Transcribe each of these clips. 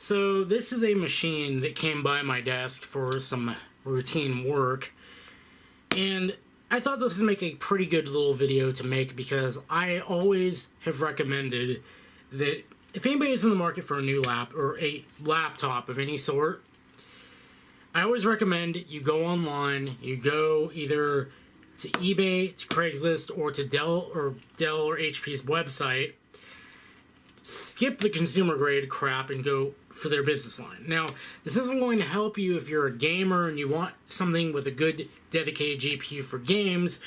So this is a machine that came by my desk for some routine work, and I thought this would make a pretty good little video to make because I always have recommended that if anybody's in the market for a new a laptop of any sort, I always recommend you go online, you go either to eBay, to Craigslist, or to Dell or HP's website, skip the consumer grade crap and go for their business line. Now, this isn't going to help you if you're a gamer and you want something with a good dedicated GPU for games,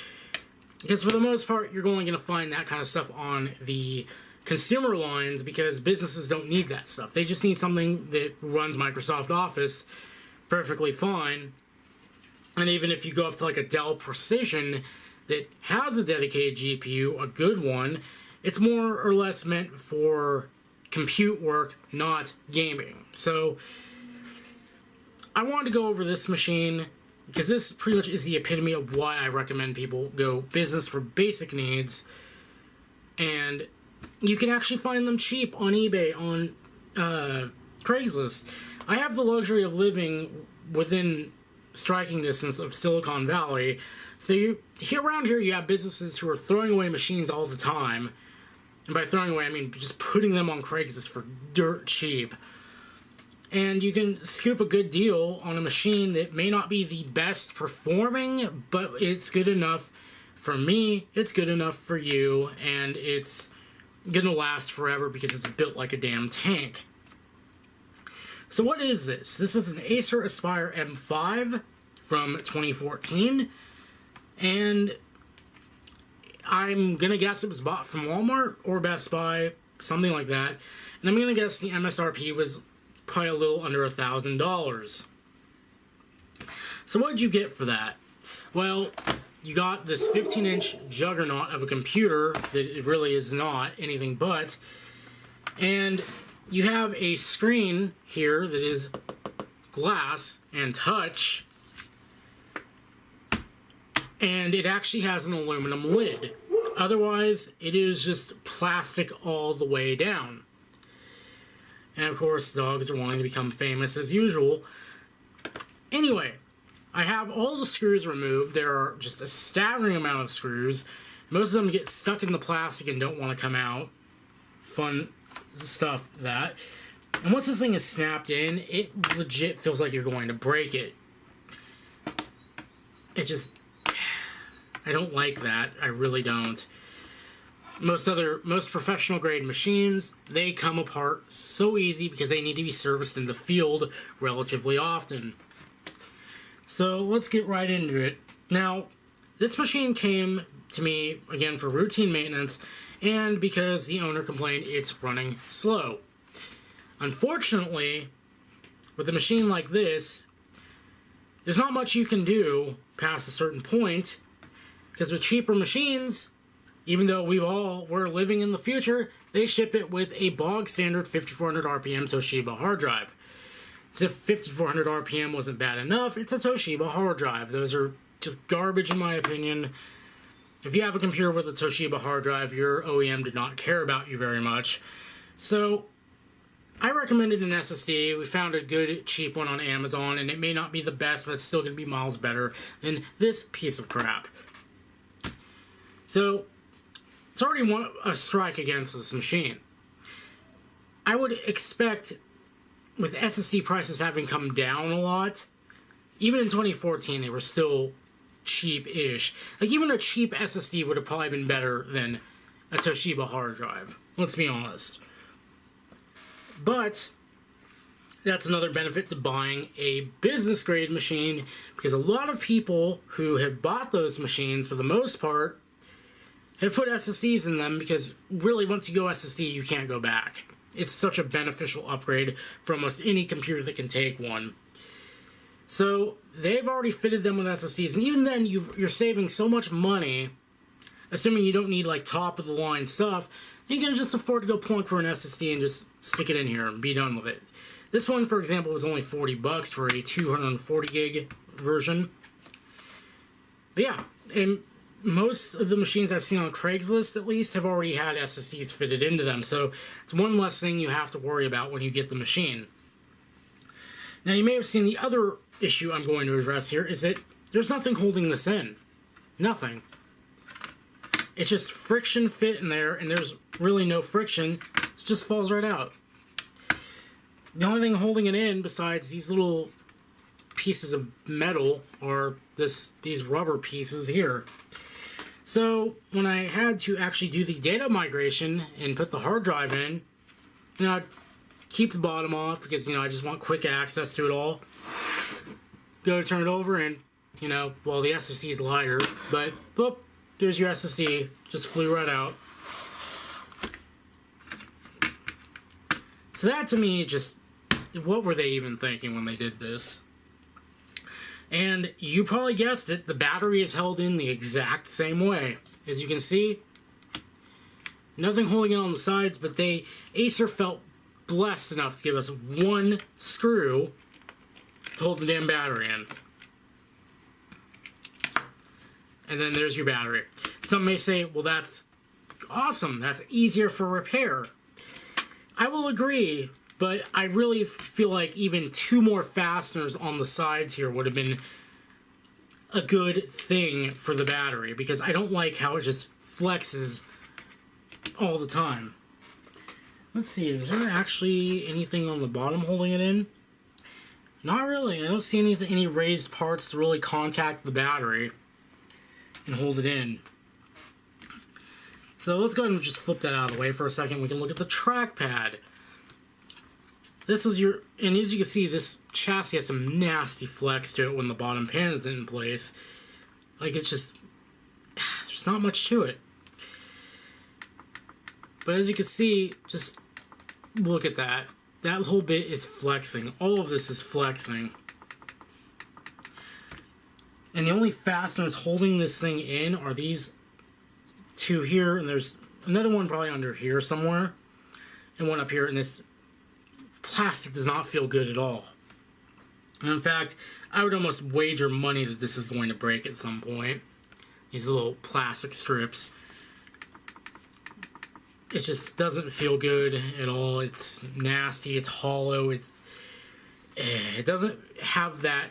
because for the most part, you're only going to find that kind of stuff on the consumer lines because businesses don't need that stuff. They just need something that runs Microsoft Office perfectly fine. And even if you go up to like a Dell Precision that has a dedicated GPU, a good one, it's more or less meant for compute work, not gaming. So I wanted to go over this machine because this pretty much is the epitome of why I recommend people go business for basic needs. And you can actually find them cheap on eBay, on Craigslist. I have the luxury of living within striking distance of Silicon Valley. So around here you have businesses who are throwing away machines all the time. And by throwing away, I mean just putting them on Craigslist for dirt cheap. And you can scoop a good deal on a machine that may not be the best performing, but it's good enough for me, it's good enough for you, and it's gonna last forever because it's built like a damn tank. So what is this? This is an Acer Aspire M5 from 2014, and I'm gonna guess it was bought from Walmart or Best Buy, something like that, and I'm gonna guess the MSRP was probably a little under $1,000. So what did you get for that? Well, you got this 15-inch juggernaut of a computer that it really is not anything but, and you have a screen here that is glass and touch, and it actually has an aluminum lid. Otherwise, it is just plastic all the way down. And of course, dogs are wanting to become famous as usual. Anyway, I have all the screws removed. There are just a staggering amount of screws. Most of them get stuck in the plastic and don't want to come out. Fun stuff, that. And once this thing is snapped in, it legit feels like you're going to break it. I don't like that. I really don't. Most professional grade machines, they come apart so easy because they need to be serviced in the field relatively often. So let's get right into it. Now, this machine came to me, again, for routine maintenance, and because the owner complained it's running slow. Unfortunately, with a machine like this, there's not much you can do past a certain point, because with cheaper machines, even though we're living in the future, they ship it with a bog standard 5400 RPM Toshiba hard drive. As if 5400 RPM wasn't bad enough, it's a Toshiba hard drive. Those are just garbage in my opinion. If you have a computer with a Toshiba hard drive, your OEM did not care about you very much. So I recommended an SSD. We found a good cheap one on Amazon, and it may not be the best, but it's still going to be miles better than this piece of crap. So it's already a strike against this machine. I would expect, with SSD prices having come down a lot, even in 2014 they were still cheap-ish. Like, even a cheap SSD would have probably been better than a Toshiba hard drive. Let's be honest. But that's another benefit to buying a business-grade machine, because a lot of people who have bought those machines, for the most part, have put SSDs in them, because really once you go SSD, you can't go back. It's such a beneficial upgrade for almost any computer that can take one. So they've already fitted them with SSDs, and even then you're saving so much money, assuming you don't need like top of the line stuff, you can just afford to go plunk for an SSD and just stick it in here and be done with it. This one, for example, was only $40 for a 240 gig version. But yeah, and most of the machines I've seen on Craigslist, at least, have already had SSDs fitted into them, so it's one less thing you have to worry about when you get the machine. Now, you may have seen the other issue I'm going to address here is that there's nothing holding this in. Nothing. It's just friction fit in there, and there's really no friction. It just falls right out. The only thing holding it in besides these little pieces of metal are these rubber pieces here. So when I had to actually do the data migration and put the hard drive in, I'd keep the bottom off because, I just want quick access to it all. Go to turn it over and, well, the SSD is lighter, but, boop, there's your SSD. Just flew right out. So that to me just, what were they even thinking when they did this? And you probably guessed it, the battery is held in the exact same way. As you can see, nothing holding it on the sides, but Acer felt blessed enough to give us one screw to hold the damn battery in. And then there's your battery. Some may say, well, that's awesome. That's easier for repair. I will agree, but I really feel like even 2 more fasteners on the sides here would have been a good thing for the battery, because I don't like how it just flexes all the time. Let's see, is there actually anything on the bottom holding it in? Not really. I don't see any raised parts to really contact the battery and hold it in. So let's go ahead and just flip that out of the way for a second. We can look at the trackpad. This is and as you can see, this chassis has some nasty flex to it when the bottom pan is in place. Like, it's just, there's not much to it. But as you can see, just look at that. That whole bit is flexing. All of this is flexing. And the only fasteners holding this thing in are these 2 here, and there's another one probably under here somewhere, and one up here, and this plastic does not feel good at all. And in fact, I would almost wager money that this is going to break at some point. These little plastic strips. It just doesn't feel good at all. It's nasty, it's hollow, it doesn't have that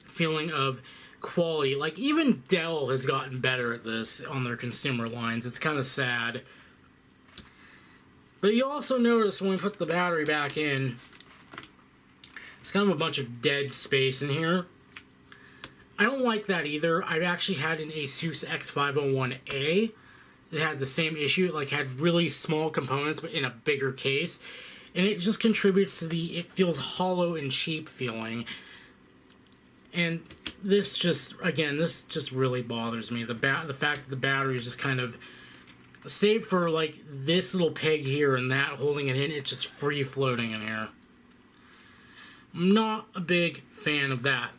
feeling of quality. Like, even Dell has gotten better at this on their consumer lines. It's kind of sad. But you also notice when we put the battery back in, it's kind of a bunch of dead space in here. I don't like that either. I've actually had an Asus X501A that had the same issue. It had really small components but in a bigger case. And it just contributes to it feels hollow and cheap feeling. And this just really bothers me. The fact that the battery is just kind of, save for this little peg here and that holding it in, it's just free floating in here. I'm not a big fan of that.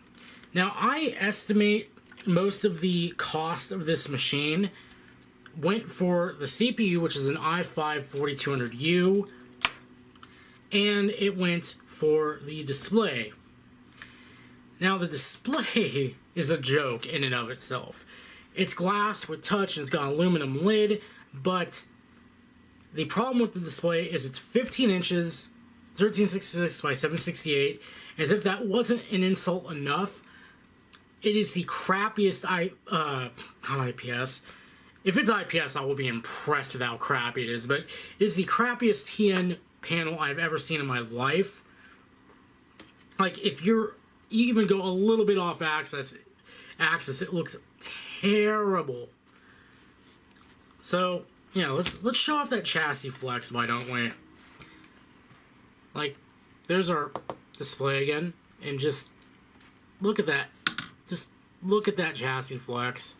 Now, I estimate most of the cost of this machine went for the CPU, which is an i5-4200U, and it went for the display. Now, the display is a joke in and of itself. It's glass with touch and it's got an aluminum lid, but the problem with the display is it's 15 inches, 1366 by 768. As if that wasn't an insult enough, it is the crappiest not IPS. If it's IPS, I will be impressed with how crappy it is, but it is the crappiest TN panel I've ever seen in my life. If you even go a little bit off axis, it looks terrible. So, yeah, let's show off that chassis flex, why don't we? There's our display again, and just look at that. Just look at that chassis flex.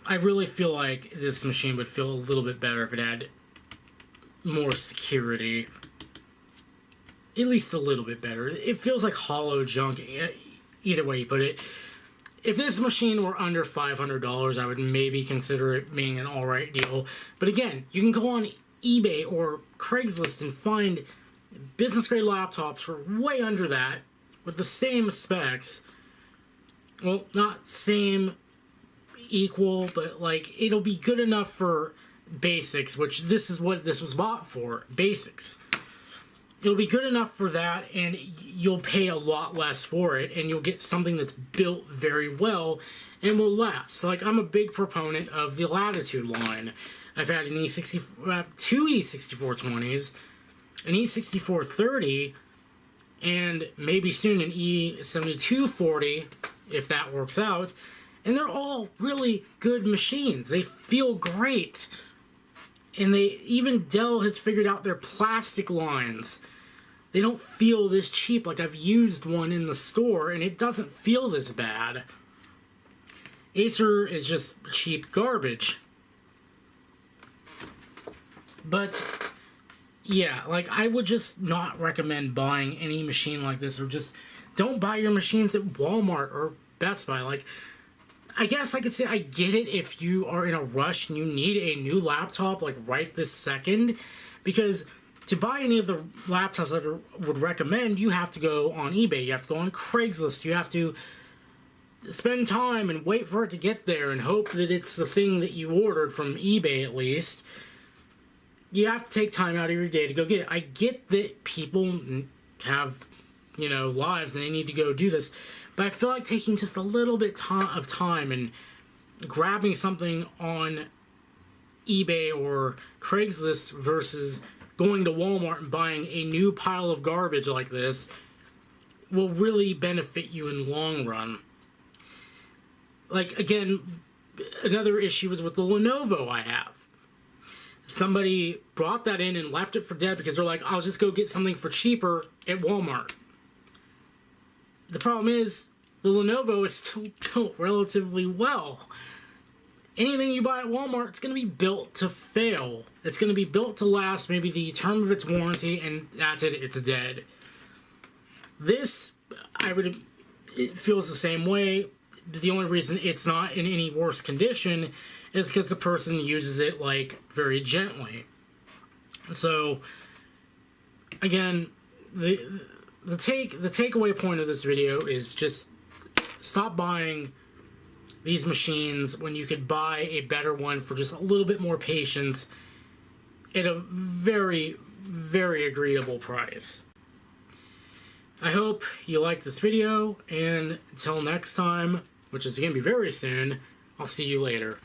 I really feel like this machine would feel a little bit better if it had more security. At least a little bit better. It feels like hollow junk, either way you put it. If this machine were under $500, I would maybe consider it being an alright deal. But again, you can go on eBay or Craigslist and find business-grade laptops for way under that with the same specs. Well, not same, equal, but it'll be good enough for basics, which this is what this was bought for, basics. It'll be good enough for that, and you'll pay a lot less for it, and you'll get something that's built very well and will last. Like, I'm a big proponent of the Latitude line. I've had an two E6420s, an E6430, and maybe soon an E7240, if that works out. And they're all really good machines. They feel great. And even Dell has figured out their plastic lines. They don't feel this cheap. Like, I've used one in the store, and it doesn't feel this bad. Acer is just cheap garbage. But, yeah, like, I would just not recommend buying any machine like this, or just don't buy your machines at Walmart or Best Buy. Like, I guess I could say I get it if you are in a rush and you need a new laptop, like, right this second, because to buy any of the laptops that I would recommend, you have to go on eBay, you have to go on Craigslist, you have to spend time and wait for it to get there and hope that it's the thing that you ordered from eBay, at least. You have to take time out of your day to go get it. I get that people have, you know, lives and they need to go do this, but I feel like taking just a little bit of time and grabbing something on eBay or Craigslist versus going to Walmart and buying a new pile of garbage like this will really benefit you in the long run. Like, again, another issue is with the Lenovo I have. Somebody brought that in and left it for dead because they're like, I'll just go get something for cheaper at Walmart. The problem is, the Lenovo is still built relatively well. Anything you buy at Walmart, it's going to be built to fail. It's going to be built to last maybe the term of its warranty, and that's it, it's dead. This, it feels the same way. The only reason it's not in any worse condition is because the person uses it, like, very gently. So, again, the takeaway point of this video is just stop buying these machines when you could buy a better one for just a little bit more patience at a very, very agreeable price. I hope you liked this video, and until next time, which is going to be very soon, I'll see you later.